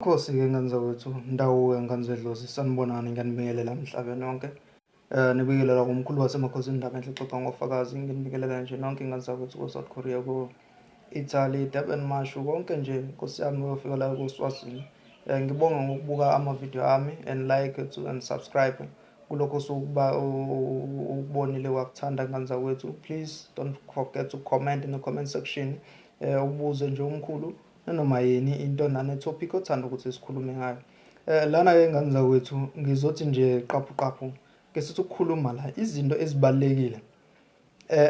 Khosi-ke ngani zakwethu, ndawo-ke ngani zedlozi, sanibonani ngiyanibingelela emhlabeni wonke. Nibikelela umkhulu wasemakhosini indaba enhle exoxa ngofakazi, nginibikelela nje nonke ingane zakwethu ko-South Korea, ko-Italy, Durban, Mashu, konke nje Nkosi yami uyofika la ko-Swazini. Ngibonga ngokubuka amavidiyo ami and like and subscribe kulokho ukubonile wakuthanda ngane zakwethu. Please don't forget to comment in the comment section. Ubuze nje umkhulu noma yini into nane-topic othanda ukuthi sikhulume ngayo. Lana-ke ngane zakwethu ngizothi nje qaphu ke sithi ukukhuluma la izinto ezibalekile.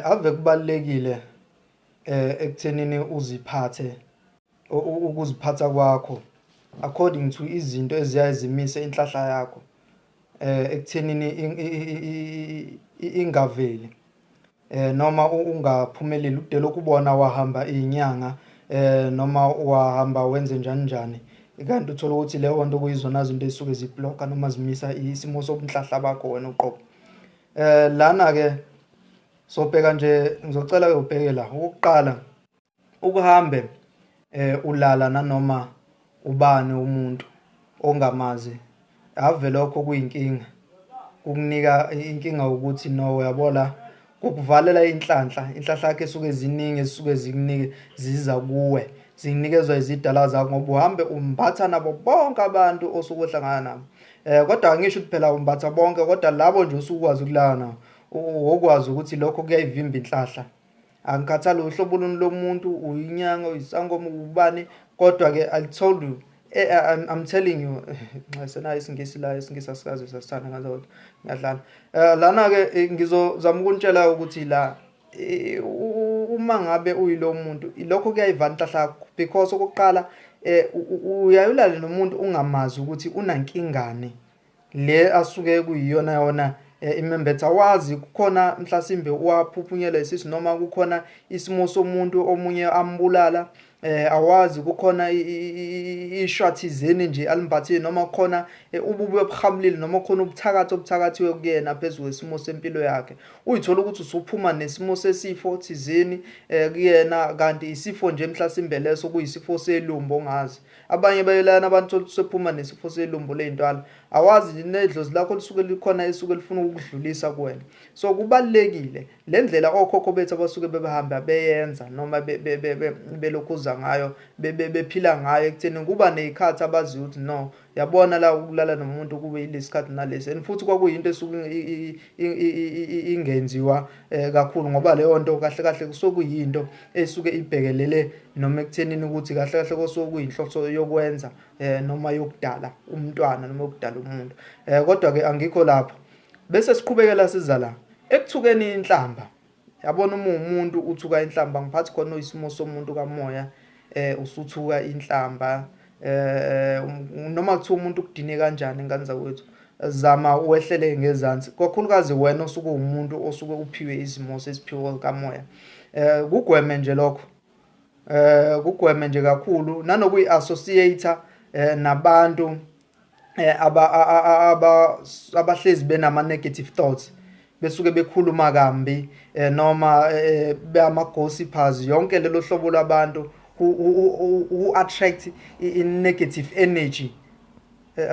Ave kubalekile ekuthenini uziphathe ukuziphatha kwakho according to izinto eziyazimise inhlahla yakho ekuthenini ingaveli noma ungaphumeleli ude lokubona wahamba izinyanga noma wahamba wenze njani kanti uthola ukuthi leyo nto kuyizona izinto ezisuke ziblocka noma zimisa isimo sobunhlahla bakho wena uqobo. Lana ke sobheka nje ngizocela ubheke la ukuqala ukuhambe ulala nanoma ubani umuntu ongamazi ave lokho kuyinkinga ukunika inkinga ukuthi no yabola kukuvalela inhlahla yakhe esuke ziningi ezisuke zikunike ziza kuwe zinikezwa izidala zakho ngoba uhambe umbatha nabo bonke abantu osuke ohlangana nabo. Kodwa angisho ukuthi phela umbatha bonke kodwa labo nje usukwazi ukulala nabo okwazi ukuthi lokho kuyayivimba inhlahla. Angikhathali uhlobo lomuntu uyinyanga uyisangoma ubani kodwa ke I told you I'm telling you sena isingisi la isingisi asikaze sasithanda ngazo ngiyadlala. Lana ke ngizozama ukunitshela ukuthi la uma ngabe uyilo muntu lokho kuyayivala inhlahla yakho because okokuqala uyayulala nomuntu ungamazi ukuthi unankingane le asuke kuyiyona yona imembetha wazi kukhona mhlasimbe waphuphunyela isisi noma kukhona isimo somuntu omunye ambulala awazi kukhona ishwathizeni nje alimbathile noma khona ububi obuhamlile noma khona ubuthakathiwe kuyena phezulu kwesimo sempilo yakhe uyithola ukuthi usuphuma nesimo sesifo thizeni kuyena kanti isifo nje mhlasimbe leso kuyisifo selumbo ongazi abanye bayelana abantu sephuma nesifo selumbo lezintwala awazi nedlozi lakho lisuke likhona esuke lifuna ukudlulisa kuwena. So kubalekile le ndlela okhokho bethu abasuke bebehamba beyenza noma belokhuza ngayo bephila ngayo ekutheni kuba nezikhathi abazi ukuthi no yabona la ukulala nomuntu kube yilesikhathi nalesi and futhi kwakuyinto esuke ingenziwa kakhulu ngoba leyo nto kahle kusokuyinto esuke ibhekelele noma ekuthenini ukuthi kahle kosokuyinhloso yokwenza noma yokudala umntwana noma yokudala umuntu. Kodwa ke angikho lapho bese siqhubekela siza la ekuthukeni inhlamba. Yabona uma umuntu uthuka inhlamba ngiphathi khona isimo somuntu kamoya usuthuka inhlamba noma kuthiwa umuntu kudine kanjani ngane zakwethu zama uwehlele ngezansi kakhulukazi wena osuke umuntu osuke uphiwe izimo sesiphiwo kamoya. Kugweme nje lokho kugweme nje kakhulu nanokuyi associate nabantu abahlezi benama negative thoughts besuke bekhuluma kambi noma beama-gossipers yonke lelo hlobo labantu who attract i-negative energy.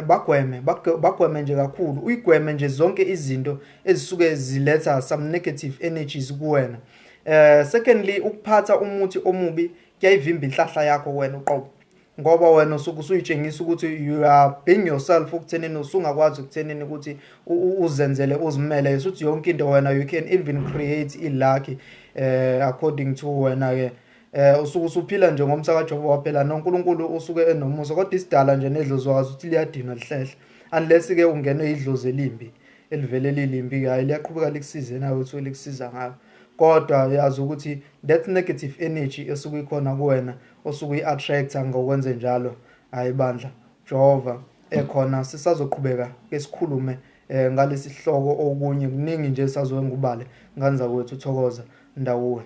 Bagweme nje kakhulu uyigweme nje zonke izinto ezisuke ziletha some negative energies kuwena. Secondly ukuphatha umuthi omubi kuyayivimba inhlahla yakho wena uqobo ngoba wena usuke usuyitshengisa ukuthi you are being yourself ukuthenini usungakwazi ukuthenini ukuthi uzenzele uzimele futhi yonke into wena you can even create ilucky according to wena ke usuke usuphila nje ngomsaka Jehova waphela noNkulunkulu usuke enomusa kodwa isidala nje nedlozi wazi ukuthi liyadinwa lihlehla unless ke ungene idlozi elimbi elivele lilimbi hayi liyaqhubeka likusize nawe uthi likusiza ngayo kodwa yazi ukuthi that negative energy esuke ikhona kuwena osuke iattracta ngokwenze njalo hayi bandla Jehova ekhona sisazoqhubeka ke sikhulume ngalesi sihloko okunye kuningi nje sazoengubale ngane zakwethu uthokoza ndawuwe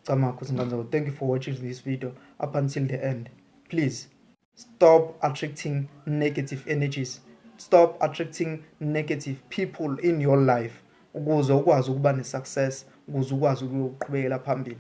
camakho singane zakwethu. Thank you for watching this video up until the end. Please stop attracting negative energies, stop attracting negative people in your life ukuze ukwazi ukuba ne-success ukuze ukwazi ukuqhubekela phambili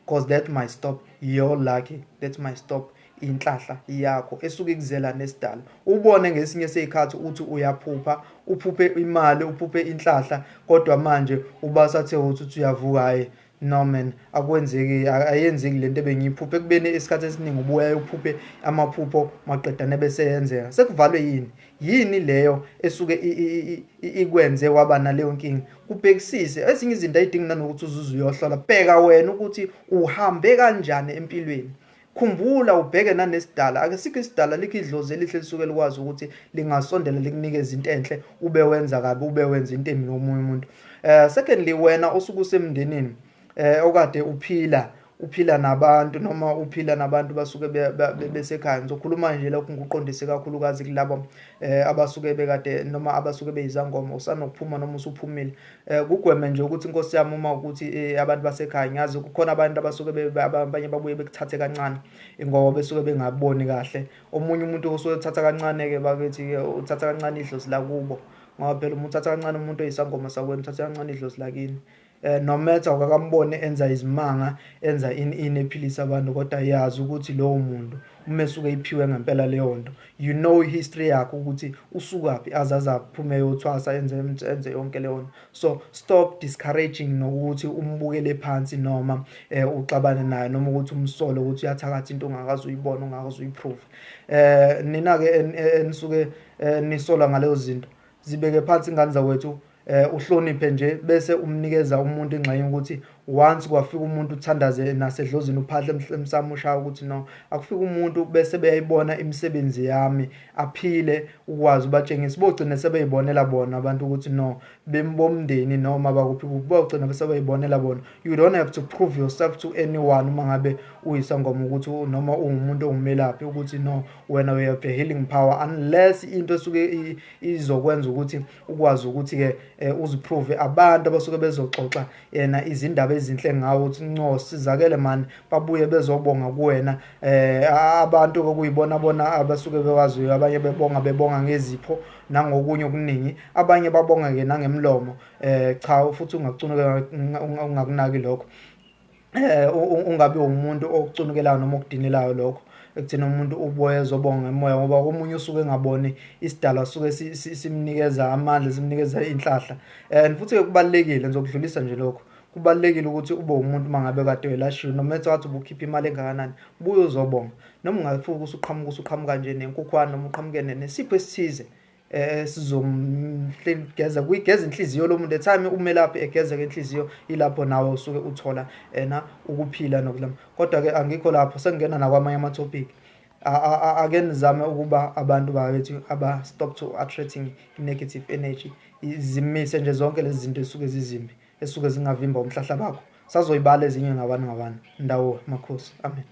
because that might stop your lucky, that might stop inhlahla yakho esuke ikuzela nesidala. Ubone ngesinye sezikhathi uthi uyaphupha, uphuphe imali, uphuphe inhlahla, kodwa manje ubasathe uthi uyavuka, hayi no man, akwenzeki, ayenzeki lento ebengiyiphuphe. Ekubeni isikhathi esiningi ubuya uphuphe amaphupho maqedane bese yenzeka. Sekuvalwe yini leyo esuke ikwenze waba naleyo nkinga? Kubhekisise ezinye izinto ayidingi nanokuthi uzuze uyohlola. Bheka wena ukuthi uhambe kanjani empilweni. Khumbula ubheke nanesidala. Akusikho isidala likho idlozi elihle lisuke likwazi ukuthi lingasondela likunikeze into enhle ube wenza kabi, ube wenza into embi nomunye umuntu. Secondly, wena osuke usemndenini okade uphila nabantu, noma uphila nabantu basuke besekhaya. Ngizokhuluma nje lokho ngikuqondise kakhulukazi kulabo abasuke bekade noma abasuke beyizangoma usanokuphuma noma usuphumile. Kugweme nje ukuthi inkosi yami uma ukuthi abantu basekhaya, ngiyazi kukhona abantu abasuke abanye babuye bekuthathe kancane ngoba besuke bengaboni kahle. Omunye umuntu osuke uthatha kancane ke bakithi uthatha kancane idlozi lakubo, ngoba phela uma uthatha kancane umuntu oyisangoma sakwena uthatha kancane idlozi lakini. No matter akakambone enza izimanga, enza ini ephilisa abantu, kodwa yazi ukuthi lowo muntu umesuke iphiwe ngempela leyo nto. You know history yakho ukuthi usukaphi, azaza aphume yothwasa enze yonke leyo nto. So stop discouraging nokuthi umbukele phansi noma uxabane naye, noma ukuthi umsole ukuthi uyathakatha into ongakazi uyibona, ongakazi uyiprove. Nina ke enisuke nisola ngalezo zinto, zibeke phansi ingane zawethu, uhloniphe nje bese umnikeza umuntu ingxenye ukuthi once kwafika umuntu uthandaze nasedlozini uphahle emsamusha ukuthi no, akufika umuntu bese beyayibona imisebenzi yami aphile, ukwazi ubatshengisa. Bogcina sebeyibonela bona abantu ukuthi no, bembomndeni noma bakuphi, bogcina bese bayibonela bona. You don't have to prove yourself to anyone uma ngabe uyisangoma ukuthi noma ungumuntu ongumelaphi ukuthi no, wena we have a healing power, unless into esuke izokwenza ukuthi ukwazi ukuthi ke uziprove abantu abasuke bezoxoxa yena izindaba ezinhle ngawo ukuthi no, sizakele man, babuye bezobonga kuwena. Abantu okuyibona bona abasuke bekwaziyo, abanye bebonga ngezipho nangokunye okuningi, abanye babonga ke nangemlomo. Cha, futhi ungakunaki lokho. Ungabe umuntu okucunukelayo noma okudinelayo lokho. Ekuthina umuntu uboya ezobonga emoya, ngoba omunye usuke engaboni isidalwa usuke simnikeza amandla, simnikeza inhlahla. And futhi kubalekile, ngizokudlulisa nje lokho, kubalekile ukuthi ube umuntu mangabe kade welashiwe, no matter wathi ubukhipha imali engakanani, buye uzobonga. Noma ungafuka usuqhamuka nje nenkukhwana, noma uqhamuke nesipho esithize sizomgeza kuyigeza inhliziyo lo muntu. The time umelaphi egeza inhliziyo, ilapho nawe usuke uthola ukuphila nokulama. Kodwa ke angikho lapho, sengena nakwamanye ama-topic. Ake nizame ukuba abantu bakithi aba-stop to attracting negative energy. Zimise nje zonke lezi zinto esuke zizimbi, esuke zingavimba umhlahla bakho. Sazoyibala ezinye ngabani. Ndawo makhosi. Amen.